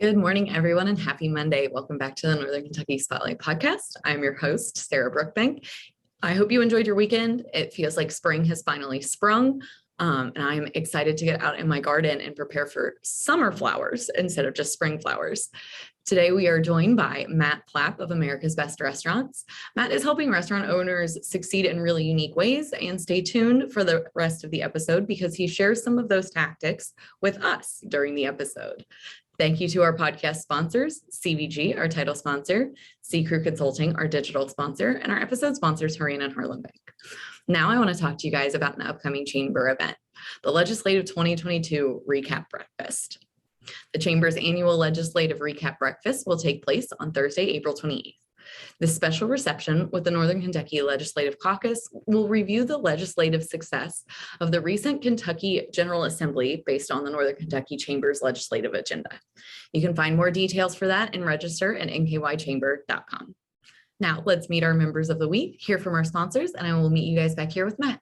Good morning, everyone, and happy Monday. Welcome back to the Northern Kentucky Spotlight Podcast. I'm your host, Sarah Brookbank. I hope you enjoyed your weekend. It feels like spring has finally sprung, and I'm excited to get out in my garden and prepare for summer flowers instead of just spring flowers. Today, we are joined by Matt Plapp of America's Best Restaurants. Matt is helping restaurant owners succeed in really unique ways, and stay tuned for the rest of the episode because he shares some of those tactics with us during the episode. Thank you to our podcast sponsors, CVG, our title sponsor, C Crew Consulting, our digital sponsor, and our episode sponsors, Hurrian and Harlem Bank. Now I want to talk to you guys about an upcoming chamber event, the Legislative 2022 Recap Breakfast. The Chamber's annual Legislative Recap Breakfast will take place on Thursday, April 28th. This special reception with the Northern Kentucky Legislative Caucus will review the legislative success of the recent Kentucky General Assembly based on the Northern Kentucky Chamber's legislative agenda. You can find more details for that and register at nkychamber.com. Now let's meet our members of the week, hear from our sponsors, and I will meet you guys back here with Matt.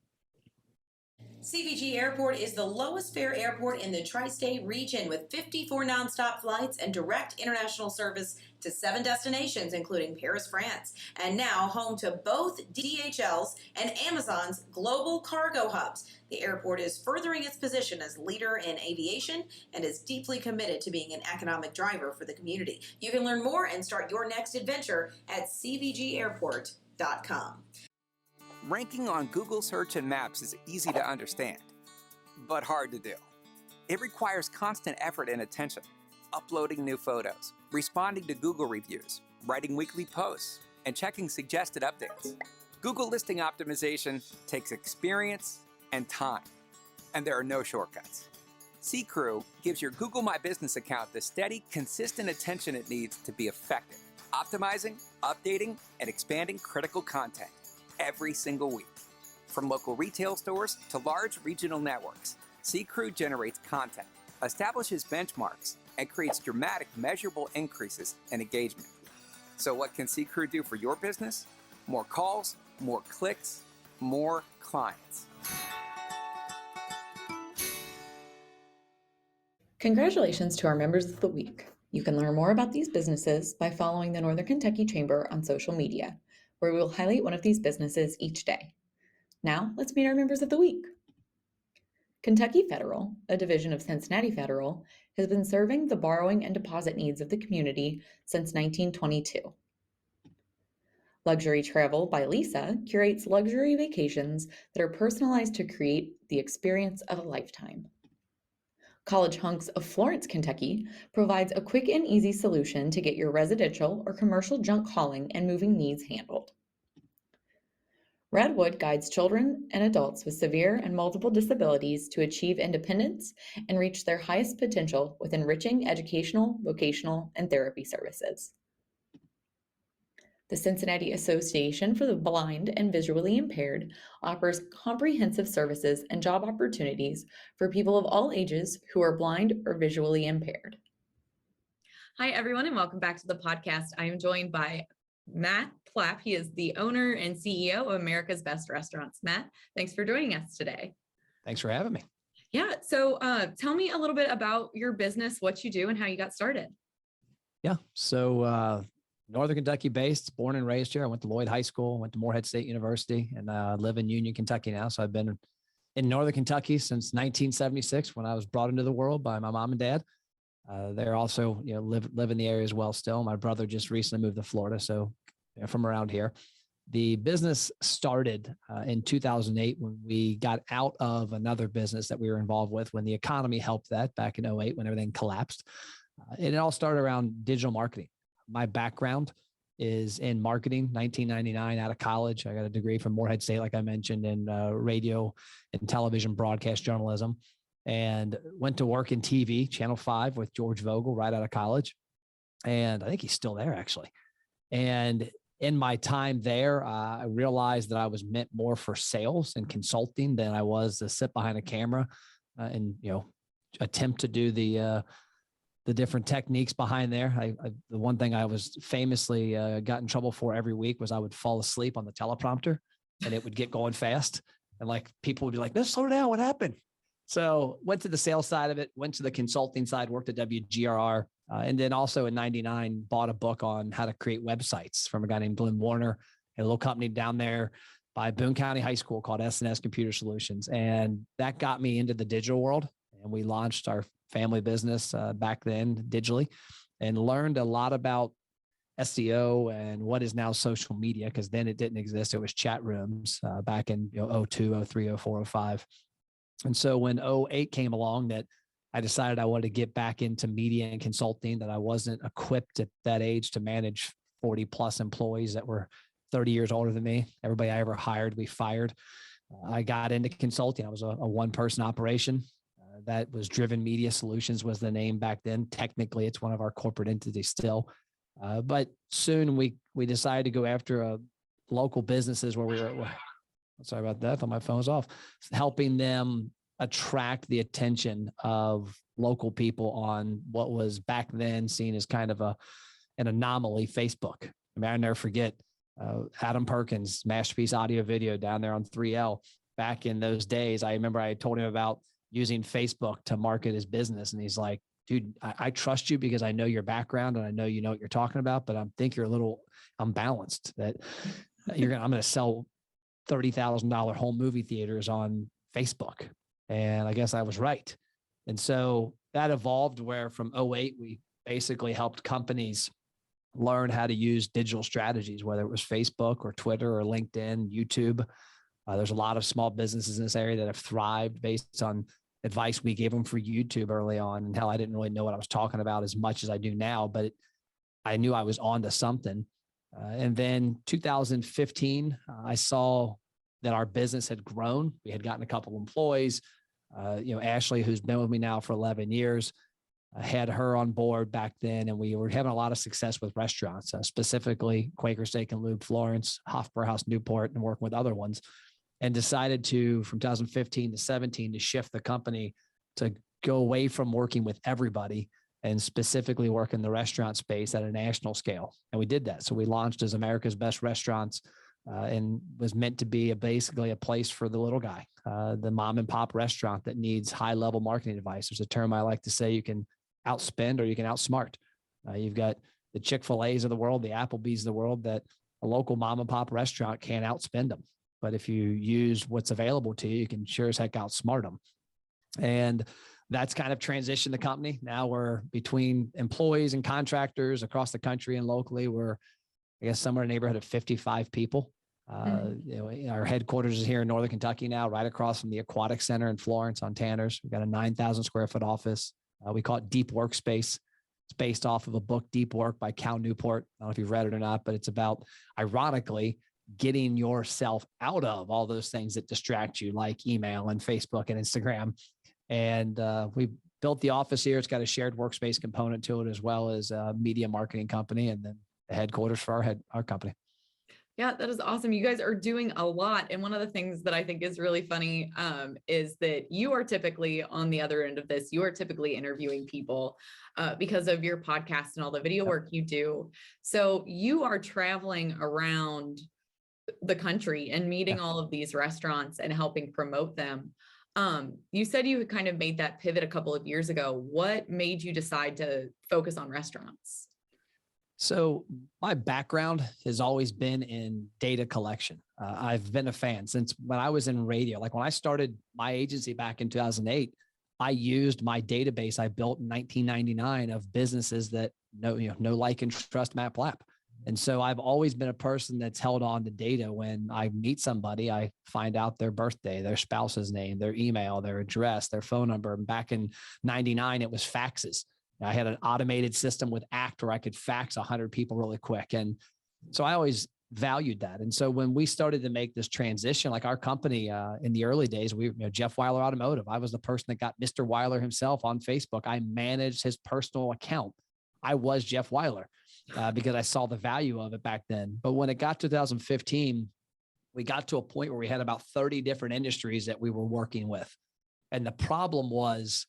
CVG Airport is the lowest fare airport in the tri-state region with 54 nonstop flights and direct international service to 7 destinations, including Paris, France, and now home to both DHL's and Amazon's global cargo hubs. The airport is furthering its position as leader in aviation and is deeply committed to being an economic driver for the community. You can learn more and start your next adventure at cvgairport.com. Ranking on Google Search and Maps is easy to understand, but hard to do. It requires constant effort and attention, uploading new photos, responding to Google reviews, writing weekly posts, and checking suggested updates. Google listing optimization takes experience and time, and there are no shortcuts. C Crew gives your Google My Business account the steady, consistent attention it needs to be effective, optimizing, updating, and expanding critical content every single week. From local retail stores to large regional networks, C Crew generates content, establishes benchmarks, and creates dramatic, measurable increases in engagement. So what can C Crew do for your business? More calls, more clicks, more clients. Congratulations to our members of the week. You can learn more about these businesses by following the Northern Kentucky Chamber on social media, where we will highlight one of these businesses each day. Now, let's meet our members of the week. Kentucky Federal, a division of Cincinnati Federal, has been serving the borrowing and deposit needs of the community since 1922. Luxury Travel by Lisa curates luxury vacations that are personalized to create the experience of a lifetime. College Hunks of Florence, Kentucky provides a quick and easy solution to get your residential or commercial junk hauling and moving needs handled. Redwood guides children and adults with severe and multiple disabilities to achieve independence and reach their highest potential with enriching educational, vocational, and therapy services. The Cincinnati Association for the Blind and Visually Impaired offers comprehensive services and job opportunities for people of all ages who are blind or visually impaired. Hi, everyone, and welcome back to the podcast. I am joined by Matt Plapp. He is the owner and CEO of America's Best Restaurants. Matt, thanks for joining us today. Thanks for having me. Yeah, so tell me a little bit about your business, what you do, and how you got started. Yeah, so Northern Kentucky based, born and raised here. I went to Lloyd High School, went to Morehead State University, and live in Union, Kentucky now. So I've been in Northern Kentucky since 1976 when I was brought into the world by my mom and dad. They're also, live in the area as well still. My brother just recently moved to Florida, so from around here. The business started in 2008 when we got out of another business that we were involved with when the economy helped that back in 2008 when everything collapsed. And it all started around digital marketing. My background is in marketing, 1999 out of college. I got a degree from Morehead State, like I mentioned, in radio and television broadcast journalism, and went to work in TV, Channel 5 with George Vogel right out of college. And I think he's still there, actually. And in my time there, I realized that I was meant more for sales and consulting than I was to sit behind a camera and, attempt to do the different techniques behind there. The one thing I was famously got in trouble for every week was I would fall asleep on the teleprompter and it would get going fast. And like people would be like, "No, slow down. What happened?" So went to the sales side of it, went to the consulting side, worked at WGRR, And then also in 99, bought a book on how to create websites from a guy named Glenn Warner, a little company down there by Boone County High School called S&S Computer Solutions. And that got me into the digital world. And we launched our family business back then digitally and learned a lot about SEO and what is now social media, because then it didn't exist. It was chat rooms back in 02, 03, 04, 05. And so when 08 came along, that I decided I wanted to get back into media and consulting, that I wasn't equipped at that age to manage 40 plus employees that were 30 years older than me. Everybody I ever hired, we fired. I got into consulting. I was a one-person operation. That was Driven Media Solutions was the name back then. Technically, it's one of our corporate entities still. But soon we decided to go after local businesses where we were, sorry about that, I thought my phone was off, helping them attract the attention of local people on what was back then seen as kind of an anomaly, Facebook. I mean, I never forget Adam Perkins, Masterpiece Audio Video down there on 3L. Back in those days, I remember I told him about using Facebook to market his business. And he's like, dude, I trust you because I know your background and I know you know what you're talking about, but I think you're a little unbalanced, that I'm going to sell $30,000 home movie theaters on Facebook. And I guess I was right. And so that evolved where from 08, we basically helped companies learn how to use digital strategies, whether it was Facebook or Twitter or LinkedIn, YouTube. There's a lot of small businesses in this area that have thrived based on advice we gave them for YouTube early on. And hell, I didn't really know what I was talking about as much as I do now, but I knew I was onto something. And then 2015, I saw that our business had grown. We had gotten a couple employees. Ashley, who's been with me now for 11 years, had her on board back then. And we were having a lot of success with restaurants, specifically Quaker Steak and Lube Florence, Hofbrauhaus Newport, and working with other ones. And decided to, from 2015 to 17, to shift the company to go away from working with everybody and specifically work in the restaurant space at a national scale. And we did that. So we launched as America's Best Restaurants and was meant to be basically a place for the little guy, the mom and pop restaurant that needs high level marketing advice. There's a term I like to say, you can outspend or you can outsmart. You've got the Chick-fil-A's of the world, the Applebee's of the world, that a local mom and pop restaurant can't outspend them. But if you use what's available to you, you can sure as heck outsmart them. And that's kind of transitioned the company. Now we're between employees and contractors across the country and locally. We're, I guess, somewhere in the neighborhood of 55 people. Our headquarters is here in Northern Kentucky now, right across from the Aquatic Center in Florence on Tanners. We've got a 9,000 square foot office. We call it Deep Workspace. It's based off of a book, Deep Work by Cal Newport. I don't know if you've read it or not, but it's about, ironically, getting yourself out of all those things that distract you, like email and Facebook and Instagram. And we built the office here. It's got a shared workspace component to it, as well as a media marketing company, and then the headquarters for our company. Yeah, that is awesome. You guys are doing a lot. And one of the things that I think is really funny is that you are typically on the other end of this. You are typically interviewing people because of your podcast and all the video work you do. So you are traveling around the country and meeting all of these restaurants and helping promote them. You said you had kind of made that pivot a couple of years ago. What made you decide to focus on restaurants? So my background has always been in data collection. I've been a fan since when I was in radio. Like when I started my agency back in 2008, I used my database I built in 1999 of businesses that know, like and trust Matt Plapp. And so I've always been a person that's held on to data. When I meet somebody, I find out their birthday, their spouse's name, their email, their address, their phone number. And back in 99, it was faxes. I had an automated system with ACT where I could fax 100 people really quick. And so I always valued that. And so when we started to make this transition, like our company in the early days, Jeff Weiler Automotive, I was the person that got Mr. Weiler himself on Facebook. I managed his personal account. I was Jeff Weiler. Because I saw the value of it back then. But when it got to 2015, we got to a point where we had about 30 different industries that we were working with. And the problem was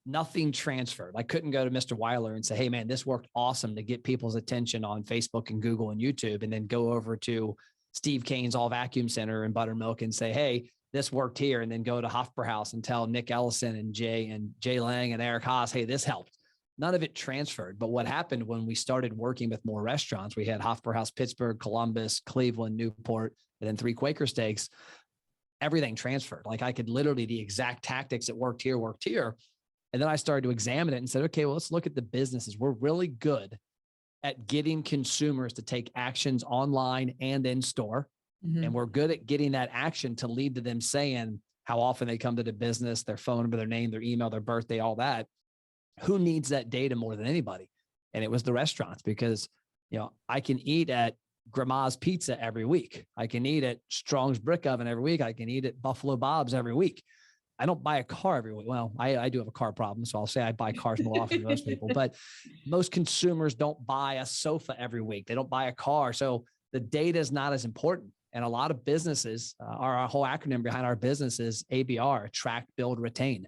nothing transferred. I couldn't go to Mr. Weiler and say, hey, man, this worked awesome to get people's attention on Facebook and Google and YouTube, and then go over to Steve Kane's All Vacuum Center in Buttermilk and say, hey, this worked here. And then go to Hofbrauhaus and tell Nick Ellison and Jay Lang and Eric Haas, hey, this helped. none of it transferred. But what happened when we started working with more restaurants, we had Hofbrauhaus, Pittsburgh, Columbus, Cleveland, Newport, and then 3 Quaker Steaks. Everything transferred. Like I could literally, the exact tactics that worked here. And then I started to examine it and said, okay, well, let's look at the businesses. We're really good at getting consumers to take actions online and in store. Mm-hmm. And we're good at getting that action to lead to them saying how often they come to the business, their phone number, their name, their email, their birthday, all that. Who needs that data more than anybody? And it was the restaurants, because, I can eat at Grandma's Pizza every week. I can eat at Strong's Brick Oven every week. I can eat at Buffalo Bob's every week. I don't buy a car every week. Well, I do have a car problem, so I'll say I buy cars more often than most people, but most consumers don't buy a sofa every week. They don't buy a car. So the data is not as important. And a lot of businesses, our whole acronym behind our business is ABR, attract, build, retain.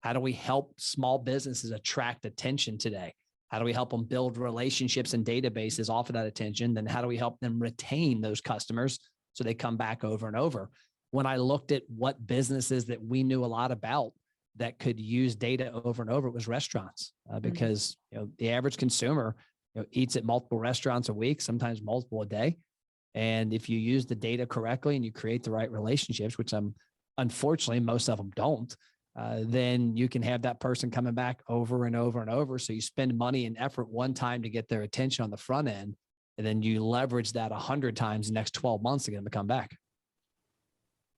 How do we help small businesses attract attention today? How do we help them build relationships and databases off of that attention? Then how do we help them retain those customers so they come back over and over? When I looked at what businesses that we knew a lot about that could use data over and over, it was restaurants, because the average consumer eats at multiple restaurants a week, sometimes multiple a day. And if you use the data correctly and you create the right relationships, which unfortunately most of them don't, then you can have that person coming back over and over and over. So you spend money and effort one time to get their attention on the front end, and then you leverage that 100 times the next 12 months to get them to come back.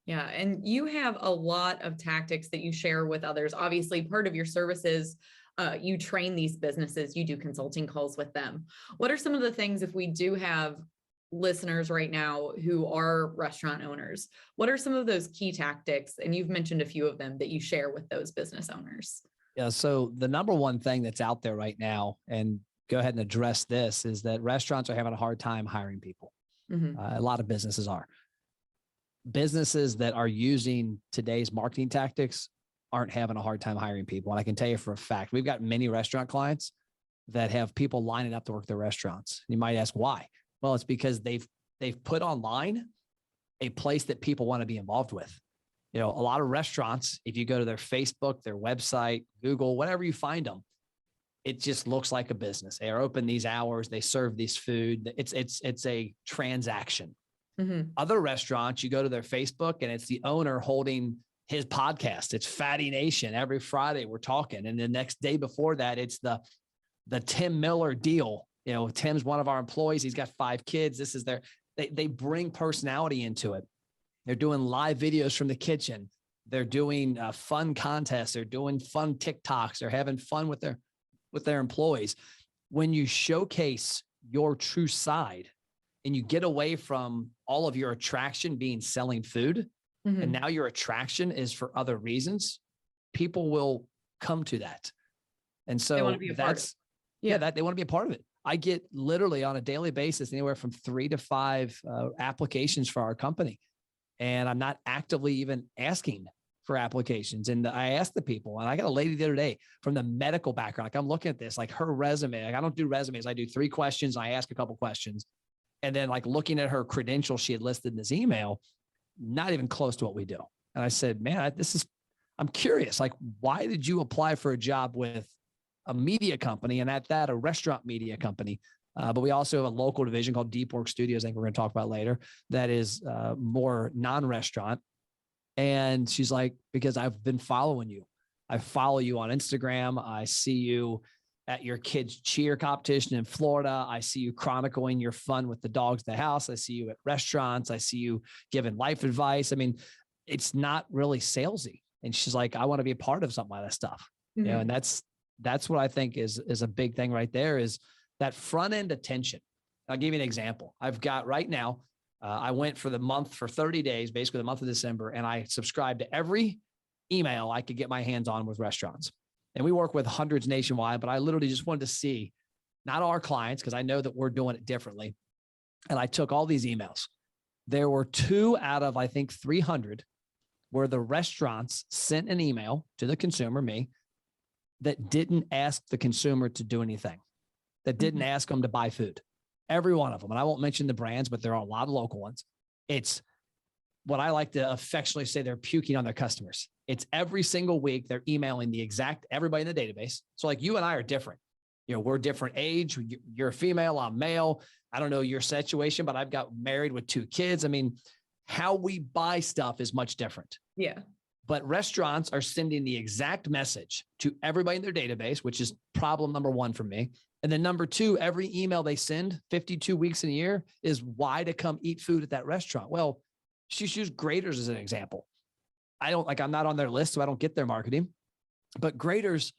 Yeah. And you have a lot of tactics that you share with others. Obviously, part of your services, you train these businesses, you do consulting calls with them. What are some of the things, if we do have listeners right now who are restaurant owners, what are some of those key tactics? And you've mentioned a few of them that you share with those business owners. Yeah. So the number one thing that's out there right now, and go ahead and address this, is that restaurants are having a hard time hiring people. Mm-hmm. A lot of businesses are. Businesses that are using today's marketing tactics aren't having a hard time hiring people. And I can tell you for a fact, we've got many restaurant clients that have people lining up to work their restaurants. You might ask why? Well, it's because they've put online a place that people want to be involved with. A lot of restaurants, if you go to their Facebook, their website, Google, whatever you find them, it just looks like a business. They are open these hours. They serve this food. It's a transaction. Mm-hmm. Other restaurants, you go to their Facebook and it's the owner holding his podcast. It's Fatty Nation. Every Friday we're talking. And the next day before that, it's the Tim Miller deal. Tim's one of our employees. He's got 5 kids. This is they bring personality into it. They're doing live videos from the kitchen. They're doing fun contests. They're doing fun TikToks. They're having fun with their employees. When you showcase your true side, and you get away from all of your attraction being selling food, mm-hmm. and now your attraction is for other reasons, people will come to that. And so they want to be a part of it. That they want to be a part of it. I get literally on a daily basis, anywhere from 3 to 5 applications for our company. And I'm not actively even asking for applications. And I asked the people, and I got a lady the other day from the medical background. Like I'm looking at this, like her resume, I don't do resumes. I do 3 questions. And I ask a couple questions. And then like looking at her credentials she had listed in this email, not even close to what we do. And I said, man, I'm curious, like, why did you apply for a job with a media company, and at that, a restaurant media company? But we also have a local division called Deep Work Studios, I think we're going to talk about later, that is more non-restaurant. And she's like, because I've been following you. I follow you on Instagram. I see you at your kids' cheer competition in Florida. I see you chronicling your fun with the dogs in the house. I see you at restaurants. I see you giving life advice. I mean, it's not really salesy. And she's like, I want to be a part of something like that stuff. Mm-hmm. And that's what I think is a big thing right there, is that front end attention. I'll give you an example. I've got right now, I went for the month for 30 days, basically the month of December, and I subscribed to every email I could get my hands on with restaurants. And we work with hundreds nationwide, but I literally just wanted to see, not our clients, because I know that we're doing it differently. And I took all these emails. There were 2 out of, I think, 300 where the restaurants sent an email to the consumer, me, that didn't ask the consumer to do anything, that didn't ask them to buy food. Every one of them. And I won't mention the brands, but there are a lot of local ones. It's what I like to affectionately say, they're puking on their customers. It's every single week they're emailing everybody in the database. So like you and I are different. we're different age. You're a female, I'm male. I don't know your situation, but I've got married with 2 kids. I mean, how we buy stuff is much different. Yeah. But restaurants are sending the exact message to everybody in their database, which is problem number 1 for me. And then number 2, every email they send 52 weeks in a year is why to come eat food at that restaurant. Well, just use Graders as an example. I'm not on their list, so I don't get their marketing, but Graders,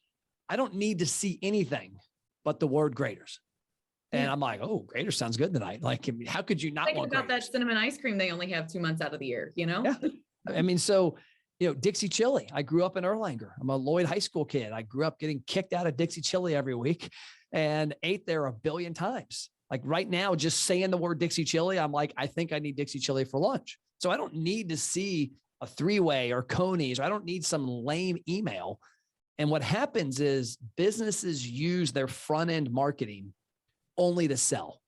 I don't need to see anything but the word Graders. And I'm like, oh, Graders sounds good tonight. Like, how could you not Thinking want about Graders? that cinnamon ice cream they only have 2 months out of the year, Yeah. I mean, so, Dixie Chili. I grew up in Erlanger. I'm a Lloyd High School kid. I grew up getting kicked out of Dixie Chili every week and ate there a billion times. Like right now, just saying the word Dixie Chili, I'm like, I think I need Dixie Chili for lunch. So I don't need to see a 3-way or Coney's, or I don't need some lame email. And what happens is businesses use their front end marketing only to sell.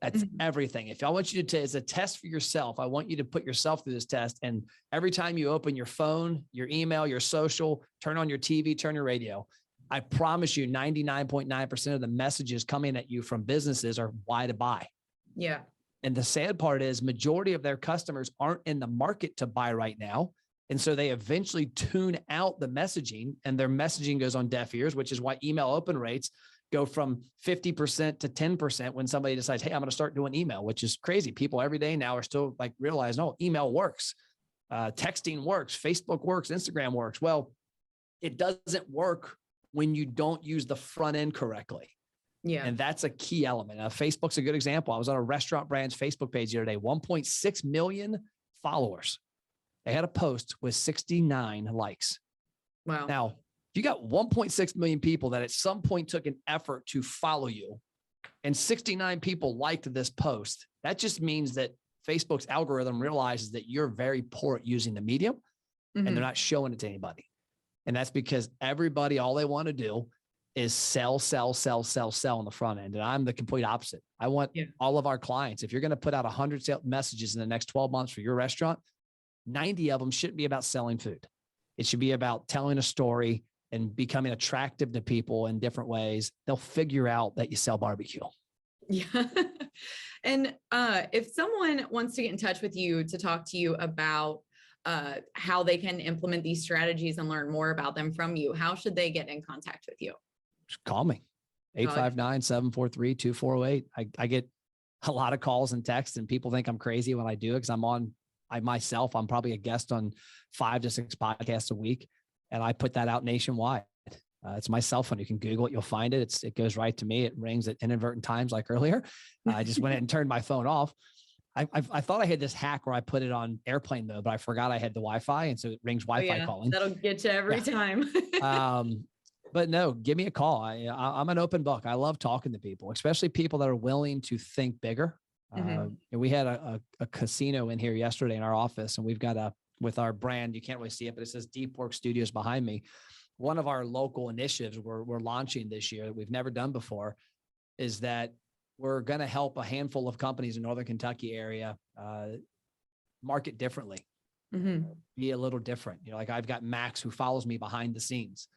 That's everything. If I want you to, as a test for yourself, I want you to put yourself through this test. And every time you open your phone, your email, your social, turn on your TV, turn your radio, I promise you 99.9% of the messages coming at you from businesses are why to buy. Yeah. And the sad part is majority of their customers aren't in the market to buy right now. And so they eventually tune out the messaging and their messaging goes on deaf ears, which is why email open rates go from 50% to 10% when somebody decides, hey, I'm going to start doing email, which is crazy. People every day now are still like realizing, oh, email works, texting works, Facebook works, Instagram works. Well, it doesn't work when you don't use the front end correctly. Yeah. And that's a key element. Facebook's a good example. I was on a restaurant brand's Facebook page the other day, 1.6 million followers. They had a post with 69 likes. Wow. Now, if you got 1.6 million people that at some point took an effort to follow you and 69 people liked this post, that just means that Facebook's algorithm realizes that you're very poor at using the medium and they're not showing it to anybody. And that's because everybody, all they want to do is sell on the front end. And I'm the complete opposite. I want all of our clients, if you're going to put out 100 sales messages in the next 12 months for your restaurant, 90 of them shouldn't be about selling food. It should be about telling a story and becoming attractive to people in different ways. They'll figure out that you sell barbecue. Yeah. And if someone wants to get in touch with you to talk to you about how they can implement these strategies and learn more about them from you, how should they get in contact with you? Just call me, 859-743-2408. I get a lot of calls and texts and people think I'm crazy when I do it because I'm probably a guest on 5 to 6 podcasts a week. And I put that out nationwide. It's my cell phone. You can Google it. You'll find it. It goes right to me. It rings at inadvertent times like earlier. I just went ahead and turned my phone off. I thought I had this hack where I put it on airplane mode, but I forgot I had the Wi-Fi. And so it rings Wi-Fi calling. That'll get you every time. But no, give me a call. I'm an open book. I love talking to people, especially people that are willing to think bigger. And we had a casino in here yesterday in our office, and we've got with our brand, you can't really see it, but it says Deep Work Studios behind me. One of our local initiatives we're launching this year that we've never done before is that we're going to help a handful of companies in Northern Kentucky area market differently, be a little different. Like I've got Max who follows me behind the scenes.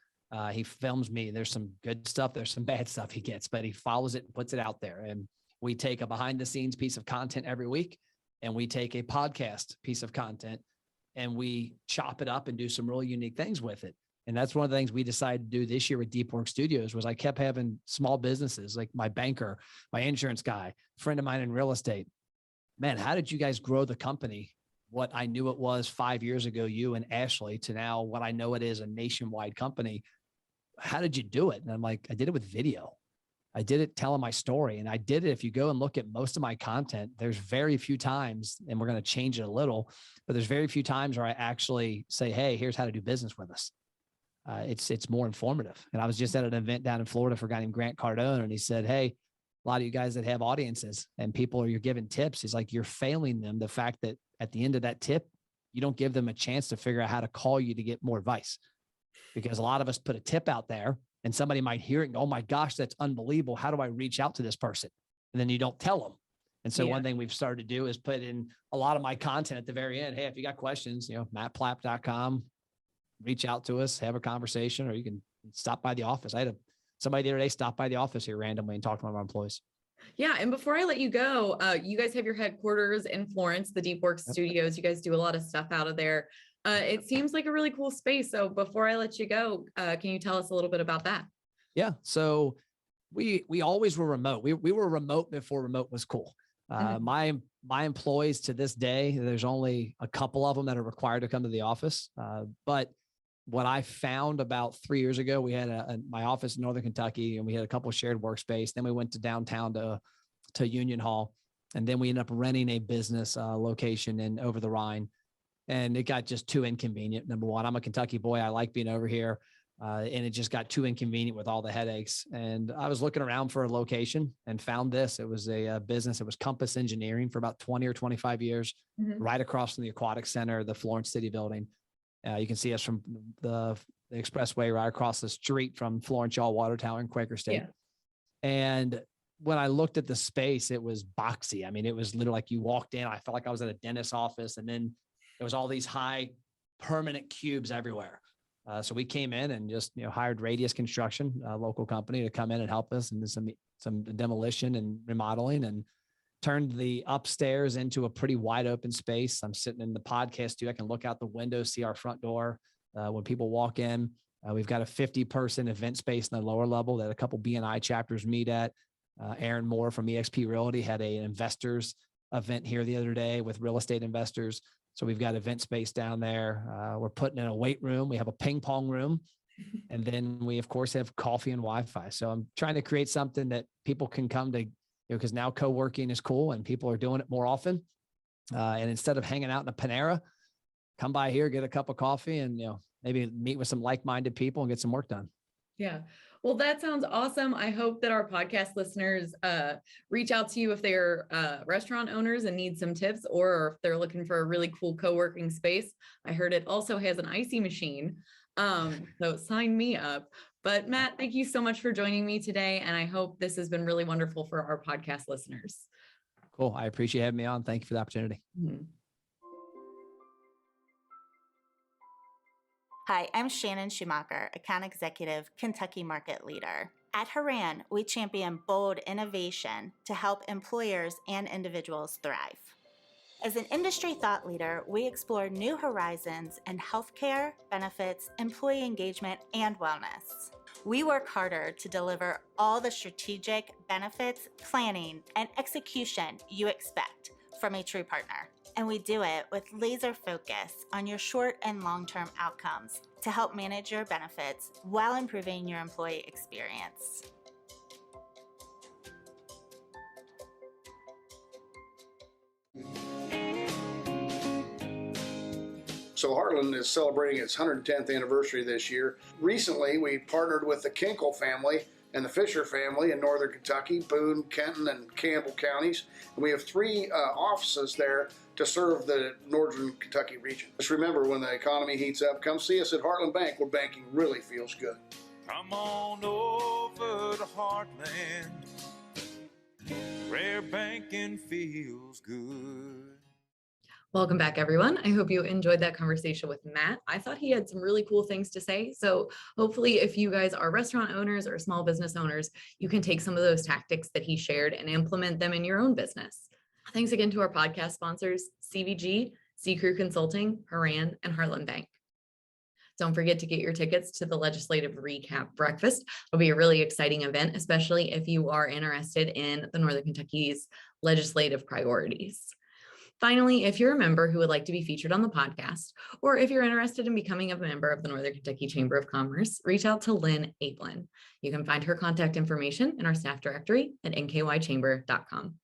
He films me. There's some good stuff. There's some bad stuff he gets, but he follows it and puts it out there. And we take a behind the scenes piece of content every week, and we take a podcast piece of content and we chop it up and do some really unique things with it. And that's one of the things we decided to do this year with Deep Work Studios was I kept having small businesses like my banker, my insurance guy, friend of mine in real estate. Man, how did you guys grow the company? What I knew it was 5 years ago, you and Ashley, to now what I know it is, a nationwide company. How did you do it? And I'm like, I did it with video. I did it telling my story. And I did it. If you go and look at most of my content, there's very few times, and we're going to change it a little, but there's very few times where I actually say, hey, here's how to do business with us. It's more informative. And I was just at an event down in Florida for a guy named Grant Cardone. And he said, hey, a lot of you guys that have audiences and people you're giving tips, he's like, you're failing them. The fact that at the end of that tip, you don't give them a chance to figure out how to call you to get more advice. Because a lot of us put a tip out there and somebody might hear it and go, oh my gosh, that's unbelievable. How do I reach out to this person? And then you don't tell them. And so one thing we've started to do is put in a lot of my content at the very end. Hey, if you got questions, mattplapp.com, reach out to us, have a conversation, or you can stop by the office. I had somebody the other day stopped by the office here randomly and talked to one of our employees. Yeah. And before I let you go, you guys have your headquarters in Florence, the Deep Work Studios. You guys do a lot of stuff out of there. It seems like a really cool space. So before I let you go, can you tell us a little bit about that? Yeah. So we always were remote. We were remote before remote was cool. My employees to this day, there's only a couple of them that are required to come to the office. But what I found about 3 years ago, we had my office in Northern Kentucky, and we had a couple of shared workspace. Then we went to downtown to Union Hall, and then we ended up renting a business location in over the Rhine, and it got just too inconvenient. Number one, I'm a Kentucky boy. I like being over here. And it just got too inconvenient with all the headaches. And I was looking around for a location and found this. It was a business. It was Compass Engineering for about 20 or 25 years, right across from the Aquatic Center, the Florence City building. You can see us from the expressway right across the street from Florence Yaw Water Tower and Quaker State. Yeah. And when I looked at the space, it was boxy. I mean, it was literally like you walked in, I felt like I was at a dentist's office, and then there was all these high permanent cubes everywhere. So we came in and just, hired Radius Construction, a local company, to come in and help us and do some demolition and remodeling, and turned the upstairs into a pretty wide open space. I'm sitting in the podcast studio. I can look out the window, see our front door. When people walk in, we've got a 50-person event space in the lower level that a couple BNI chapters meet at. Aaron Moore from eXp Realty had an investors event here the other day with real estate investors. So we've got event space down there. We're putting in a weight room. We have a ping pong room. And then we, of course, have coffee and Wi-Fi. So I'm trying to create something that people can come to, because now co-working is cool and people are doing it more often. And instead of hanging out in a Panera, come by here, get a cup of coffee, and, maybe meet with some like-minded people and get some work done. Yeah. Well, that sounds awesome. I hope that our podcast listeners reach out to you if they're restaurant owners and need some tips, or if they're looking for a really cool co-working space. I heard it also has an icy machine. So sign me up. But Matt, thank you so much for joining me today. And I hope this has been really wonderful for our podcast listeners. Cool. I appreciate having me on. Thank you for the opportunity. Hi, I'm Shannon Schumacher, Account Executive, Kentucky Market Leader. At Haran, we champion bold innovation to help employers and individuals thrive. As an industry thought leader, we explore new horizons in healthcare, benefits, employee engagement, and wellness. We work harder to deliver all the strategic benefits, planning, and execution you expect from a true partner. And we do it with laser focus on your short and long-term outcomes to help manage your benefits while improving your employee experience. So Heartland is celebrating its 110th anniversary this year. Recently, we partnered with the Kinkle family and the Fisher family in Northern Kentucky, Boone, Kenton, and Campbell counties. And we have 3 offices there to serve the Northern Kentucky region. Just remember, when the economy heats up, come see us at Heartland Bank, where banking really feels good. Come on over to Heartland, where banking feels good. Welcome back, everyone. I hope you enjoyed that conversation with Matt. I thought he had some really cool things to say. So hopefully if you guys are restaurant owners or small business owners, you can take some of those tactics that he shared and implement them in your own business. Thanks again to our podcast sponsors, CVG, C Crew Consulting, Haran, and Heartland Bank. Don't forget to get your tickets to the Legislative Recap Breakfast. It'll be a really exciting event, especially if you are interested in the Northern Kentucky's legislative priorities. Finally, if you're a member who would like to be featured on the podcast, or if you're interested in becoming a member of the Northern Kentucky Chamber of Commerce, reach out to Lynn Ablin. You can find her contact information in our staff directory at nkychamber.com.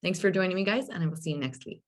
Thanks for joining me, guys, and I will see you next week.